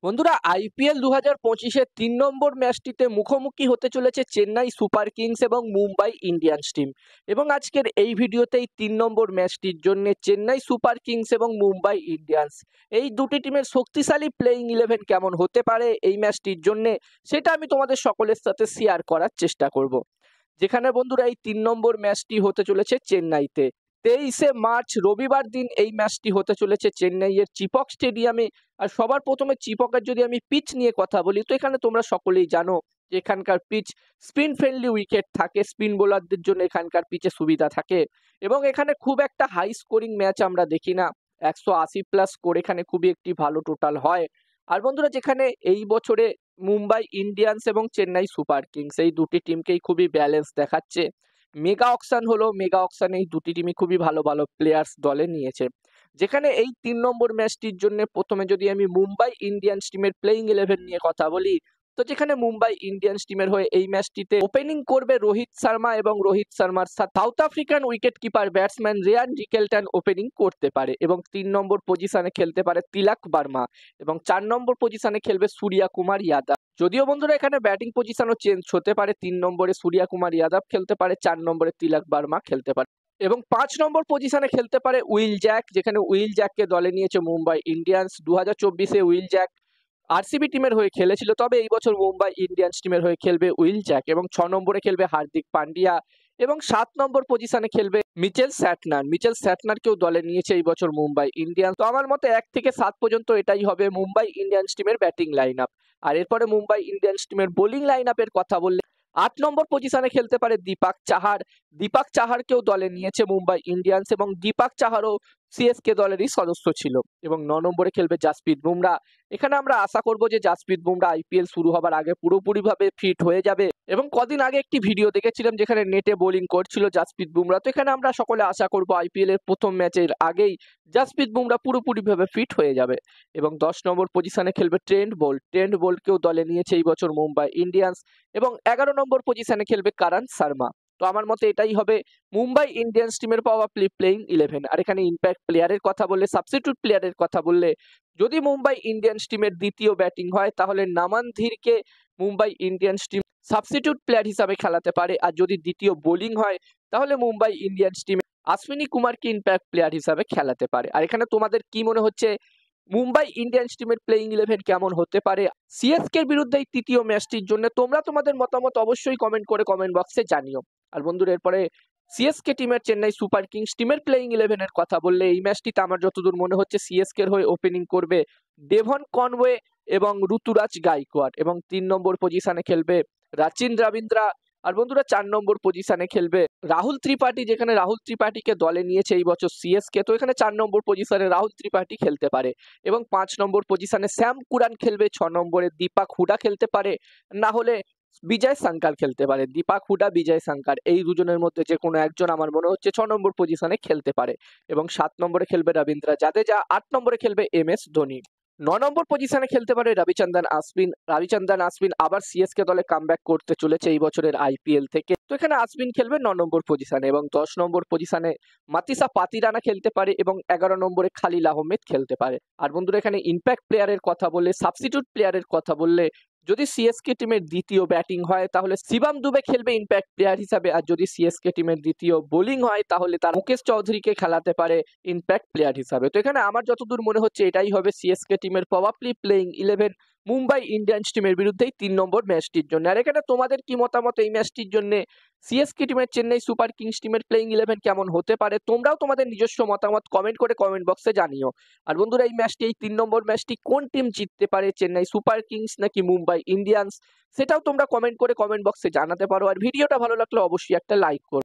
বন্ধুরা আইপিএল 2025-এর ৩ নম্বর ম্যাচটিতে মুখোমুখি হতে চলেছে চেন্নাই সুপার কিংস এবং মুম্বাই ইন্ডিয়ান্স টিম। এবং আজকের এই ভিডিওতেই ৩ নম্বর ম্যাচটির জন্য চেন্নাই সুপার কিংস এবং মুম্বাই ইন্ডিয়ান্স এই দুটি টিমের শক্তিশালী প্লেইং 11 কেমন হতে পারে এই ম্যাচটির জন্য, সেটা আমি তোমাদের সকলের সাথে শেয়ার করার চেষ্টা করব। যেখানে বন্ধুরা এই ৩ নম্বর ম্যাচটি হতে চলেছে চেন্নাইতে 23শে মার্চ রবিবার দিন এই ম্যাচটি হতে চলেছে চেন্নাইয়ের চিপক স্টেডিয়ামে। আর সবার প্রথমে চিপকের যদি আমি পিচ নিয়ে কথা বলি, তো এখানে তোমরা সকলেই জানো যে এখানকার পিচ স্পিন ফ্রেন্ডলি উইকেট থাকে, স্পিন বোলারদের জন্য এখানকার পিচে সুবিধা থাকে এবং এখানে খুব একটা হাই স্কোরিং ম্যাচ আমরা দেখি না। 180+ স্কোর এখানে খুবই একটি ভালো টোটাল হয়। আর বন্ধুরা যেখানে এই বছরে মুম্বাই ইন্ডিয়ান্স এবং চেন্নাই সুপার কিংস এই দুটি টিমকেই খুবই ব্যালেন্স দেখাচ্ছে। মেগা অকশন হলো, মেগা অকশনে এই দুটি টিমই খুবই ভালো ভালো প্লেয়ার্স দলে নিয়েছে। যেখানে এই ৩ নম্বর ম্যাচটির জন্য প্রথমে যদি আমি মুম্বাই ইন্ডিয়ান্স টিমের প্লেইং 11 নিয়ে কথা বলি, তো যেখানে মুম্বাই ইন্ডিয়ান্স টিমের হয়ে এই ম্যাচটিতে ওপেনিং করবে রোহিত শর্মা এবং রোহিত শর্মার সাথে South African wicket keeper batsman Ryan Rickelton opening করতে পারে এবং ৩ নম্বর পজিশনে খেলতে পারে তিলক বার্মা এবং ৪ নম্বর পজিশনে খেলবে সূর্যা কুমার যাদব। যদিও বন্ধুরা এখানে ব্যাটিং পজিশনও চেঞ্জ হতে পারে, ৩ নম্বরে সূর্যা কুমার যাদব খেলতে পারে, ৪ নম্বরে তিলক বার্মা খেলতে পারে এবং ৫ নম্বর পজিশনে খেলতে পারে উইল জ্যাক। যেখানে উইল জ্যাককে দলে নিয়েছে মুম্বাই ইন্ডিয়ান্স। 2024-এ উইল জ্যাক আরসিবি টিমের হয়ে খেলেছিল, তবে এই বছর মুম্বাই ইন্ডিয়ান্স টিমের হয়ে খেলবে উইল জ্যাক এবং ৬ নম্বরে খেলবে হার্দিক পান্ডিয়া এবং ৭ নম্বর পজিশনে খেলবে মিচেল স্যাটনার। মিচেল স্যাটনারকেও দলে নিয়েছে এই বছর মুম্বাই ইন্ডিয়ান্স। তো আমার মতে ১ থেকে ৭ পর্যন্ত এটাই হবে মুম্বাই ইন্ডিয়ান্স টিমের ব্যাটিং লাইন আপ। আর এরপরে মুম্বাই ইন্ডিয়ান্স টিমের বোলিং লাইন আপের কথা বললে ৮ নম্বর পজিশনে খেলতে পারে দীপাক চাহার। দীপাক চাহারকেও দলে নিয়েছে মুম্বাই ইন্ডিয়ান্স এবং দীপাক চাহারও সিএসকে দলেরই সদস্য ছিল এবং ৯ নম্বরে খেলবে জাসপ্রীত বুমরা। এখানে আমরা আশা করব যে জাসপ্রীত বুমরা আইপিএল শুরু হবার আগে পুরোপুরিভাবে ফিট হয়ে যাবে এবং কদিন আগে একটি ভিডিও দেখেছিলাম যেখানে নেটে বোলিং করছিল জাসপ্রীত বুমরা। তো এখানে আমরা সকলে আশা করব আইপিএল এর প্রথম ম্যাচের আগেই জাসপ্রীত বুমরা পুরোপুরিভাবে ফিট হয়ে যাবে এবং ১০ নম্বর পজিশনে খেলবে ট্রেন্ট বোল্ট। ট্রেন্ট বোল্টকেও দলে নিয়েছে এই বছর মুম্বাই ইন্ডিয়ান্স এবং ১১ নম্বর পজিশনে খেলবে কারণ শর্মা। তো আমার মতে এটাই হবে মুম্বাই ইন্ডিয়ান্স টিমের পাওয়া প্লেইং 11। আর এখানে ইম্প্যাক্ট প্লেয়ারের কথা বললে, সাবস্টিটিউট প্লেয়ারের কথা বললে, যদি মুম্বাই ইন্ডিয়ান্স টিমের দ্বিতীয় ব্যাটিং হয় তাহলে নামান ধীরকে Mumbai Indians team substitute player হিসাবে খেলাতে পারে। আর যদি দ্বিতীয় বোলিং হয় তাহলে মুম্বাই ইন্ডিয়ান্স টিমে অশ্বিনী কুমারকে ইম্প্যাক্ট প্লেয়ার হিসাবে খেলাতে পারে। আর এখানে তোমাদের কি মনে হচ্ছে মুম্বাই ইন্ডিয়ান্স টিমের প্লেইং 11 কেমন হতে পারে সিএসকে এর বিরুদ্ধে এই তৃতীয় ম্যাচটির জন্য? তোমরা তোমাদের মতামত অবশ্যই কমেন্ট করে কমেন্ট বক্সে জানিও। আর বন্ধুরা এরপরে সিএসকে টিমের চেন্নাই সুপার কিংস টিমের প্লেইং 11 এর কথা বললে এই ম্যাচটিতে আমার যতদূর মনে হচ্ছে সিএসকে এর হয়ে ওপেনিং করবে ডেভন কনওয়ে এবং ঋতুরাজ গাইকোয়াড় এবং ৩ নম্বর পজিশনে খেলবে রাচিন রবীন্দ্রা। আর বন্ধুরা ৪ নম্বর পজিশনে খেলবে রাহুল ত্রিপাঠী। যেখানে রাহুল ত্রিপাঠীকে দলে নিয়েছে এই বছর সিএসকে, তো এখানে ৪ নম্বর পজিশনে রাহুল ত্রিপাঠী খেলতে পারে এবং ৫ নম্বর পজিশনে শ্যাম কুরান খেলবে। ৬ নম্বরে দীপক হুডা খেলতে পারে, না হলে বিজয় শঙ্কর খেলতে পারে। দীপক হুডা, বিজয় শঙ্কর এই দুজনের মধ্যে যে কোনো একজন আমার মনে হচ্ছে ৬ নম্বর পজিশনে খেলতে পারে এবং ৭ নম্বরে খেলবে রবীন্দ্র জাদেজা। ৮ নম্বরে খেলবে MS ধোনি। ৯ নম্বর পজিশনে খেলতে পারে রবিচন্দ্রন আশ্বিন। রবিচন্দ্রন আশ্বিন আবার সিএসকে দলে কামব্যাক করতে চলেছে এই বছরের আইপিএল থেকে, তো এখানে আশ্বিন খেলবে ৯ নম্বর পজিশনে এবং ১০ নম্বর পজিশনে মাতিসা পাতিরানা খেলতে পারে এবং ১১ নম্বরে খালিল আহমেদ খেলতে পারে। আর বন্ধুরা এখানে ইম্প্যাক্ট প্লেয়ারের কথা বললে, সাবস্টিটিউট প্লেয়ারের কথা বললে, যদি সিএসকে টিমের দ্বিতীয় ব্যাটিং হয় তাহলে শিবম দুবে খেলবে ইম্প্যাক্ট প্লেয়ার হিসাবে। আর যদি সিএসকে টিমের দ্বিতীয় বোলিং হয় তাহলে তার মুকেশ চৌধুরীকে খেলাতে পারে ইম্প্যাক্ট প্লেয়ার হিসাবে। তো এখানে আমার যতদূর মনে হচ্ছে এটাই হবে সিএসকে টিমের প্রবাবলি প্লেইং 11 মুম্বাই ইন্ডিয়ান্স টিমের বিরুদ্ধে ৩ নম্বর ম্যাচটির জন্য। আর এখানে তোমাদের কি মতামত এই ম্যাচটির জন্য? সিএসকে টিমের চেন্নাই সুপার কিংস টিমের প্লেইং 11 কেমন হতে পারে? তোমরাও তোমাদের নিজস্ব মতামত কমেন্ট করে কমেন্ট বক্সে জানিও। আর বন্ধুরা এই ম্যাচটি, এই ৩ নম্বর ম্যাচটি কোন টিম জিততে পারে, চেন্নাই সুপার কিংস নাকি মুম্বাই ইন্ডিয়ান্স, সেটাও তোমরা কমেন্ট করে কমেন্ট বক্সে জানাতে পারো। আর ভিডিওটা ভালো লাগলে অবশ্যই একটা লাইক করো।